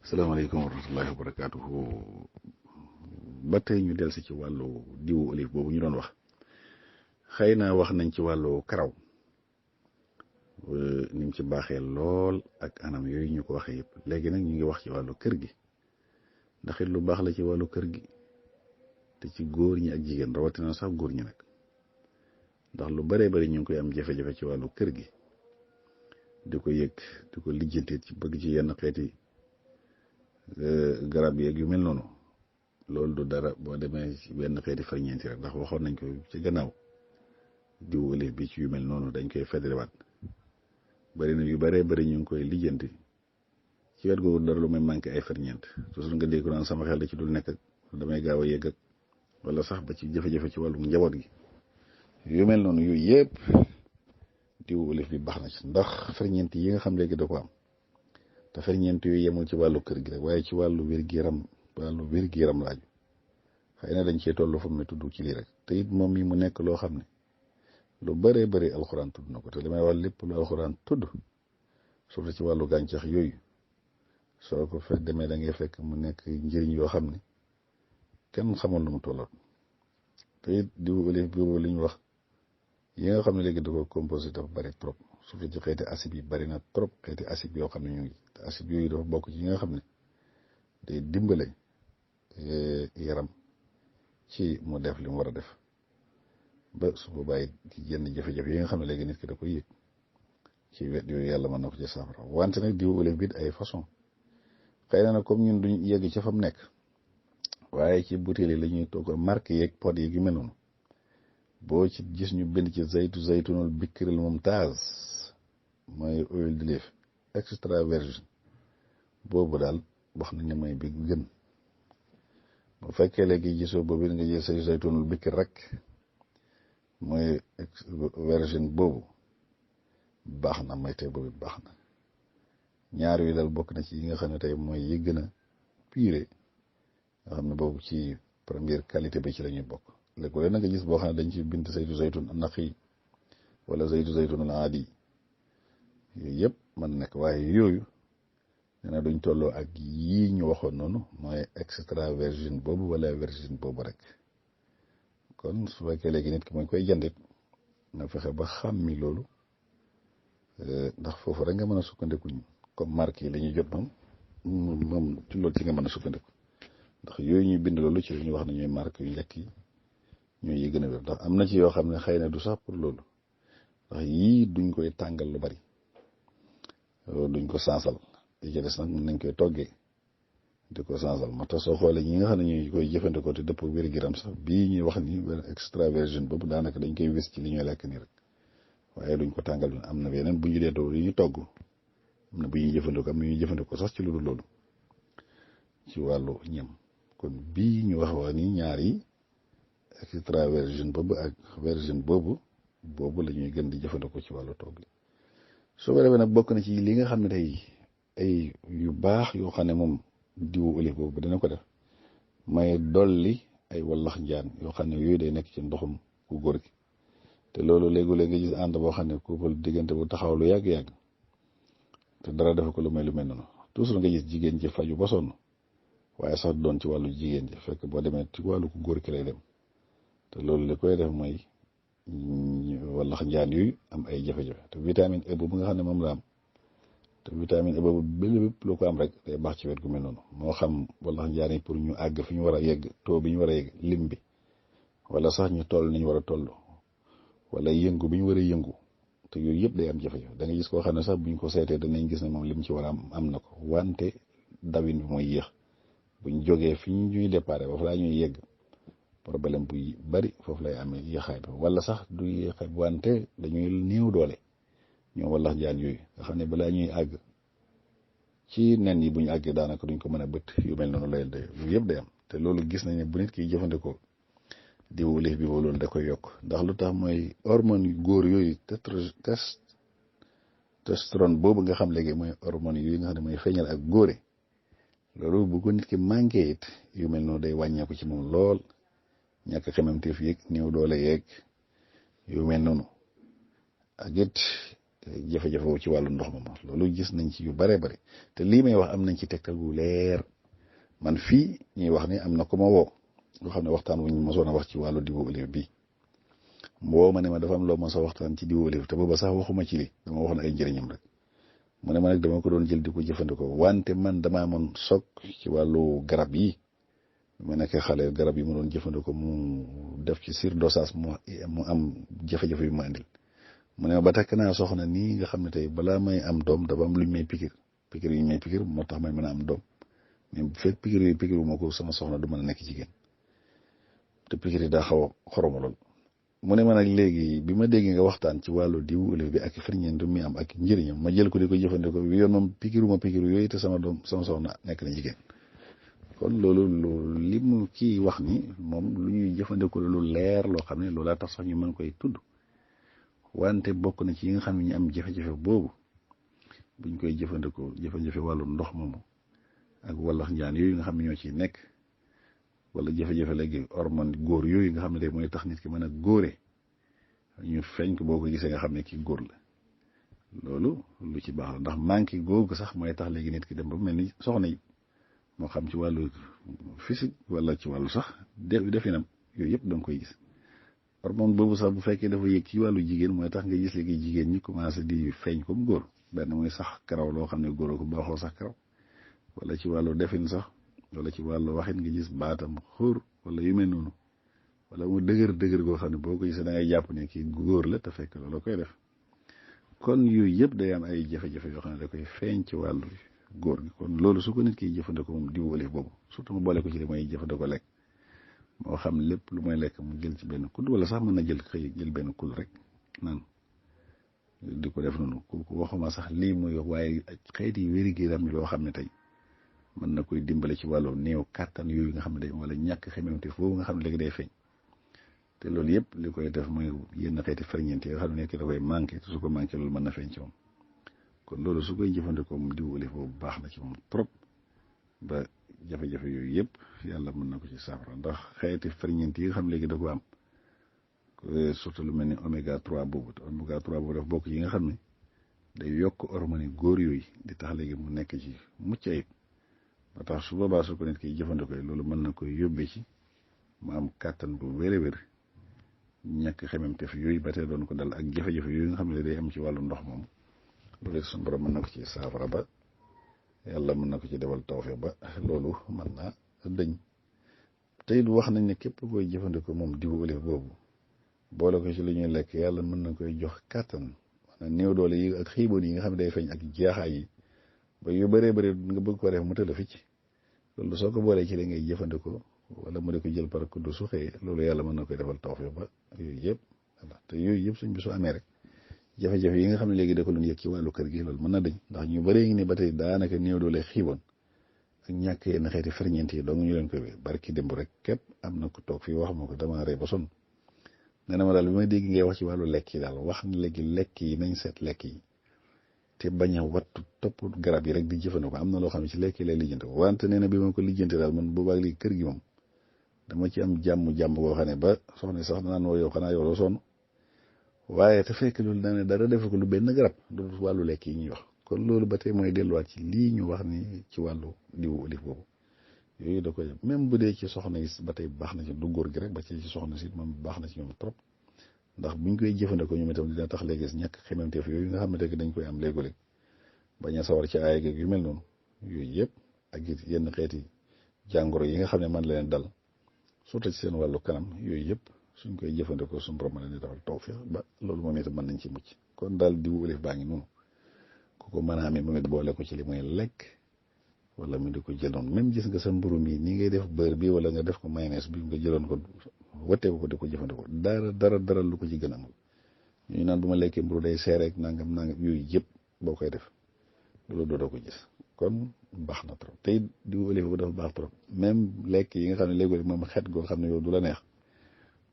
salaamaaleykum wa rahmatullahi wa barakaatuhu ba tey ñu delsi ci wàllu diwu olive boobu ñu doon wax xëy na wax nañ ci wàllu karaw ni mu ci baaxee lool ak anam yooyu ñu ko waxee yëpp léegi nag ñu ngi wax ci wàllu kër gi ndax it lu baax la ci wàllu kër gi te ci góor ñi ak jigéen rawatina sax góor ñi nag ndax lu baree bari ñu ngi koy am jafe-jafe ci wàllu kër gi di ko yëg di ko lijjantee ci bëgg ci yenn xeeti garab yeeg yu mel noonu loolu du dara boo demee ci benn xeeti farñeenti rek ndax waxoon nañ ko ci gannaaw diw olive bi ci yu mel noonu dañ koy fedriwaat bari na yu baree bari ñu ngi koy lijjanti ci wet googu dara lu may manqué ay ferñeent toujours nga dégg naan sama xel da ci dul nekk ak damay gaaw a yegg ak wala sax ba ci jafe-jafe ci wàllum njaboot gi yu mel noonu yooyu yëpp diw olive bi baax na ci ndax ferñeent yi nga xam léegi da ko am te ferñeent yooyu yemul ci wàllu kër gi rek waaye ci wàllu wér-gu-yaram laaju xëy na dañ cee toll fu mu ne tudd ci lii rek te it moom mi mu nekk loo xam ne lu bëree bëri alxuraan tudd na ko te li may wax lépp lu alxuraan tudd surtout ci wàllu gàncax yooyu soo ko fekk demee da ngay fekk mu nekk njëriñ yoo xam ne kenn xamul lu mu tolloon te it diw olive boobu li ñu wax yi nga xam ne léegi da ko composé dafa bëri trop surtout ci xeeti acide yi bëri na trop xeeti acide yoo xam ne ñu ngi te acide yooyu dafa bokk ci yi nga xam ne day dimbale yaram ci mu def li mu war a def ba su boobaa it ci yenn jafe-jafe yi nga xam ne léegi nit ki da koy yëg ci wet yooyu yàlla mën na ko ci saafara wante nag diw olive bi ay façon xëy na nag comme ñun duñ yegg ca fa mu nekk waaye ci butéel yi la ñuy toog marque yeeg pot yeeg yu mel noonu boo ci gis ñu bind ci zaytunul bikril mumtaz mooy huile d'olive extra virgin boobu daal wax nañ ne mooy bi gën bu fekkee léegi gisoo boobu nga jël say zaytunul bikr rek mooy virgin boobu baax na may tey boobu baax na ñaar yu daal bokk na ci yi nga xam ne tey mooy yi gën a puré nga xam ne boobu ci première qualité bi ci la ñuy bokk léegi na nga gis boo xam ne dañ ci bind zaytun naqi wala zaytunul aadi yooyu yëpp mën nekk waaye yooyu nee na duñ tolloo ak yii ñu waxoon noonu mooy extra virgin boobu wala virgin boobu rek kon su fekkee léegi nit ki mooy koy jëndit na fexe ba xàmmi loolu ndax foofu rek nga mën a sukkandiku comme marque yi la ñuy jot moom ci loolu ci nga mën a sukkandiku ndax yooyu ñuy bind loolu ci la ñuy wax ne ñooy marque yu njëkk yi ñooy yi gën a wér ndax am na ci yoo xam ne xëy na du sax pour loolu ndax yii duñ koy tàngal lu bari duñ ko sansal li ci des nag mën nañ koy toggee di ko sansal moo tax soo xoolee ñi nga xam ne ñuy koy jëfandikoo te dëpp wér-gu-yaram sax bii ñuy wax ni extra virgin boobu daanaka dañ koy wis ci li ñuy lekk nii rek waaye duñ ko tàngal am na yeneen bu ñu dee taw yi ñu togg am na bu ñuy jëfandikoo am na ñuy jëfandikoo sax ci lu dul loolu ci wàllu ñam kon bii ñu wax ni ñaar yi extra virgin boobu ak virgin boobu la ñuy gën di jëfandikoo ci wàllu togg yi soo ko defee nag bokk na ci li nga xam ne tey ay yu baax yoo xam ne moom diwu olive boobu dana ko def may dolli ay wallax njaan yoo xam ne yooyu day nekk ci ndoxum ku góor gi te loolu léegi-léegi nga gis ànd boo xam ne couple diggante bu taxaw lu yàgg-yàgg te dara defe ko lu mel noonu toujours nga gis jigéen ci faju ba sonn waaye sax doon ci wàllu jigéen ji fekk boo demee ci wàllu ku góor ki lay dem te loolu li koy def mooy wallax njaan yooyu am ay jafe-jafe te vitamine E boobu nga xam ne moom la am te vitamine E boobu bépp lu ko am rek day baax ci wet gu mel noonu moo xam wallax njaan yi pour ñu àgg fi ñu war a yegg taux bi ñu war a yegg lim bi wala sax ñu toll ni ñu war a toll wala yëngu bi ñu war a yëngu te yooyu yëpp day am jafe-jafe da nga gis koo xam ne sax buñ ko seetee danañ gis ne moom lim ci war a am na ko wante dawin bi mooy yéex buñ jógee fi ñuy déparé ba fa laa ñuy yegg problème bu bari foofu lay amee yéexaay bi wala sax du yéexaay wante dañuy néew doole ñoom wallax njaan yooyu nga xam ne balaa ñuy àgg ci nen yi bu ñu àggee daanaka duñ ko mën a bët yu mel noonu lay day lu yëpp day am te loolu gis nañ ne bu nit ki jëfandikoo diwu olive bi loolu da koy yokk ndax lu tax mooy hormone yu góor yooyu testostérone boobu nga xam léegi mooy hormone yooyu nga xam ne mooy feeñal ak góore loolu bu ko nit ki manqué it yu mel noonu day wàññeeku ci moom lool ñàkk xemamteef yeeg néew doole yeeg yu mel noonu ak it jafe-jafe wu ci wàllu ndox ma loolu gis nañ ci yu bare bari te lii may wax am nañ ci tegtal gu leer man fii ñuy wax ni am na ko ma woo loo xam ne waxtaan wu ñu mosoon a wax ci wàllu diwu olive bi mu woo ma ne ma dafa am loo mos a waxtaan ci diwu olive te booba sax waxuma ci li dama wax na ay njëriñam rek mu ne ma nag dama ko doon jël di ko jëfandikoo wante man dama amoon soog ci wàllu garab yi ma nekk xale garab yi mu doon jëfandikoo mu def ci surdosage mu am jafe-jafe yu ma indil mu ne ma ba takk naa soxna nii nga xam ne tey balaa may am doom dafa am lu ñu may pikir yu ñu may pikir moo tax may mën a am doom mais bu fekk pikir yooyu pikir bu ma ko sama soxna du mën a nekk jigéen te pikir yi daa xaw a xoromu lool mu ne ma nag léegi bi ma déggee nga waxtaan ci wàllu diwu olive bi ak ferñeent mi am ak njëriñam ma jël ko di ko jëfandikoo bi yoon moom pikiruma pikir yooyu te sama soxna nekk na jigéen kon loolu li mu kii wax ni moom lu ñuy jëfandikoo lu leer loo xam ne loolaa tax sax ñu mën koy tudd wante bokk na ci yi nga xam ne ñu am jafe-jafe boobu buñ koy jëfandikoo jafe-jafe wàllu ndox moomu ak wallax njaan yooyu nga xam ne ñoo ciy nekk wala jafe-jafe léegi hormone góor yooyu nga xam ne day mooy tax nit ki mën a góore ñu feeñ ko boo ko gisee nga xam ne kii góor la loolu lu ci baax la ndax manqué googu sax mooy tax léegi nit ki dem ba mel ni soxna yi moo xam ci wàllu physique wala ci wàllu sax definam yooyu yëpp da nga koy gis hormone boobu sax bu fekkee dafa yëg ci wàllu jigéen mooy tax nga gis léegi jigéen ñi commencé di feeñ comme góor benn mooy sax karaw loo xam ne góor ko baaxoo sax karaw wala ci wàllu defin sax wala ci wàllu waxin nga gis baatam xóor wala yu mel noonu wala mu dëgër goo xam ne boo ko gisee da ngay jàpp ne kii góor la te fekk loolu koy def kon yooyu yëpp day am ay jafe-jafe yoo xam ne da koy feeñ ci wàllu góor gi kon loolu su ko nit kiy jëfandikoo moom diwu olive boobu surtout mu boole ko ci li may jëfandikoo lekk moo xam lépp lu may lekk mu jël ci benn kudd wala sax mën na jël benn kudd rek naan di ko def noonu kooku waxuma sax lii muy waaye xeeti wér-gu-yaram yoo xam ne tey mën na koy dimbale ci wàllu néew kàttan yooyu nga xam ne day wala ñàkk xememte foofu nga xam ne léegi day feeñ te loolu yëpp li koy def mooy yenn xeeti ferñeent yi nga xam ne nekk da koy manqué te su ko manqué loolu mën na feeñ ci moom kon loolu su koy jëfandikoo moom diwu olive boobu baax na ci moom trop ba jafe-jafe yooyu yëpp yàlla mën na ko ci saafara ndax xeeti ferñeent yi nga xam ne léegi da ko am surtout lu mel ni oméga 3 boobu te oméga 3 boobu daf bokk yi nga xam ne day yokk hormone góor yooyu di tax léegi mu nekk ci mucc ayib ba tax su boobaa su ko nit kiy jëfandikoo loolu mën na koy yóbbee ci mu am kàttan bu wér-wér ñàkk xememteef yooyu ba tey doon ko dal ak jafe-jafe yooyu nga xam ne day am ci wàllu ndox moom loolu suñu borom mën na ko ci saafara ba yàlla mën na ko ci defal tawfeex ba loolu mën naa dëñ tey wax nañ ne képp koy jëfandikoo moom diwu olive boobu boole ko ci lu ñuy lekk yàlla mën na koy jox kàttan maanaam néew doole yi ak xiiboon yi nga xam ne day feeñ ak jeexaay yi ba yu bëree bëri nga bëgg ko def mu tëdd fi ci loolu soo ko boolee ci li ngay jëfandikoo wala mu di ko jël par kuddu su xëyee loolu yàlla mën na koy defal tawfeex ba yooyu yëpp voilà te yooyu yëpp suñ bi su amee rek jafe-jafe yi nga xam ne léegi da ko doon yëg ci wàllu kër gi loolu mën na dañ ndax ñu bëree ngi ni ba tey daanaka néew doole xiiboon ak ñàkk yenn xeeti ferñeent yi dong ñu leen koy barki démb rek képp am na ko toog fii wax ma ko dama rey ba sonn nee na ma daal bi may dégg ngay wax ci wàllu lekk yi daal wax na léegi lekk yi nañ seet lekk yi te bañ a wattu topp garab yi rek di jëfandikoo am na loo xam ne ci lekk yi lay lijjanti ko wante nee na bi ma ko lijjanti daal man boobaag léegi kër gi moom dama ci am jàmm boo xam ne ba soxna sax danaan woo yow xanaa yow doo sonn waaye te fekk loolu daa ne dara defe ko lu benn garab du wàllu lekk yi ñuy wax kon loolu ba tey mooy delluwaat ci lii ñu wax ni ci wàllu diwu olive boobu yooyu da koy même bu dee ci soxna yi ba tey baax na ci du góor gi rek ba ci soxna si moom baax na ci ñoom trop ndax buñ koy jëfandikoo ñoom itam dina tax léegi ñàkk xememteef yooyu nga xam ne rek dañ koy am léegi-léeg bañ a sawar ci aaya geeg yu mel noonu yooyu yëpp ak it yenn xeeti jàngoro yi nga xam ne man la leen dal surtout ci seen wàllu kanam yooyu yëpp suñ koy jëfandikoo suñu borom leen di defal tawfeex ba loolu moom itam mën nañ ci mucc kon daal diwu olive baa ngi noonu ku ko mën a amee moom it boole ko ci li muy lekk wala mu di ko jël noonu même gis nga sa mburu mi ni ngay def beurre bi wala nga def ko mayonnaise bi nga jëloon ko wëttee ko di ko jëfandikoo dara lu ko ci gën a amul ñu naan bu ma lekkee mburu day seere ak nangam yooyu yëpp boo koy def loolu doo ko gis kon baax na trop tey diwu olive bu dafa baax trop même lekk yi nga xam ne léegi moom xet goo xam ne yow du la neex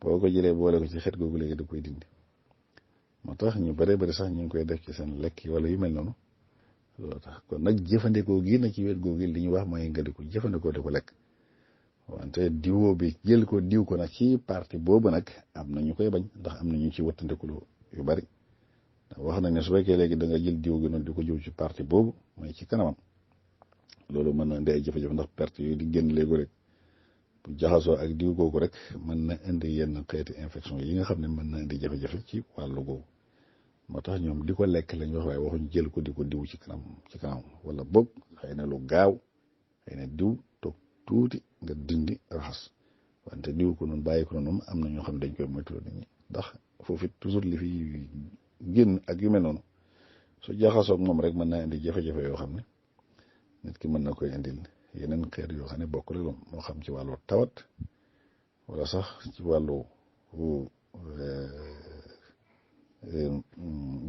boo ko jëlee boole ko ci xet googu léegi da koy dindi moo tax ñu bari sax ñu ngi koy def ci seen lekk wala yu mel noonu loolu tax kon nag jëfandikoo gi na ci wet googu li ñu wax mooy nga di ko jëfandikoo di ko lekk wante diwoo bi jël ko diw ko nag ci partie boobu nag am na ñu koy bañ ndax am na ñu ci wattandiku yu bari wax nañ ne su fekkee léegi da nga jël diw gi noonu di ko jiw ci parti boobu mooy ci kanamam loolu mën na indi ay jafe-jafe ndax perte yooyu di génn léegi rek bu jaxasoo ak diw googu rek mën na indi yenn xeeti infection yi nga xam ne mën na indi jafe-jafe ci wàllu googu moo tax ñoom di ko lekk lañ wax waaye waxuñ jël ko di ko diw ci kanam wala boog xëy na lu gaaw xëy na diw toog tuuti nga dindi raxas wante diw ko noonu bàyyi ko noonu am na ñoo xam ne dañ koy moytu nit ñi ndax foofu toujours li fi génn ak yu mel noonu su jaxasoog moom rek mën naa indi jafe-jafe yoo xam ne nit ki mën na koy indil yeneen xeet yoo xam ne bokk la moo xam ci wàllu tawat wala sax ci wàllu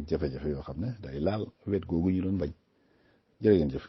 jafe-jafe yoo xam ne day laal wet googu ñu doon bañ jërë ngeen jëf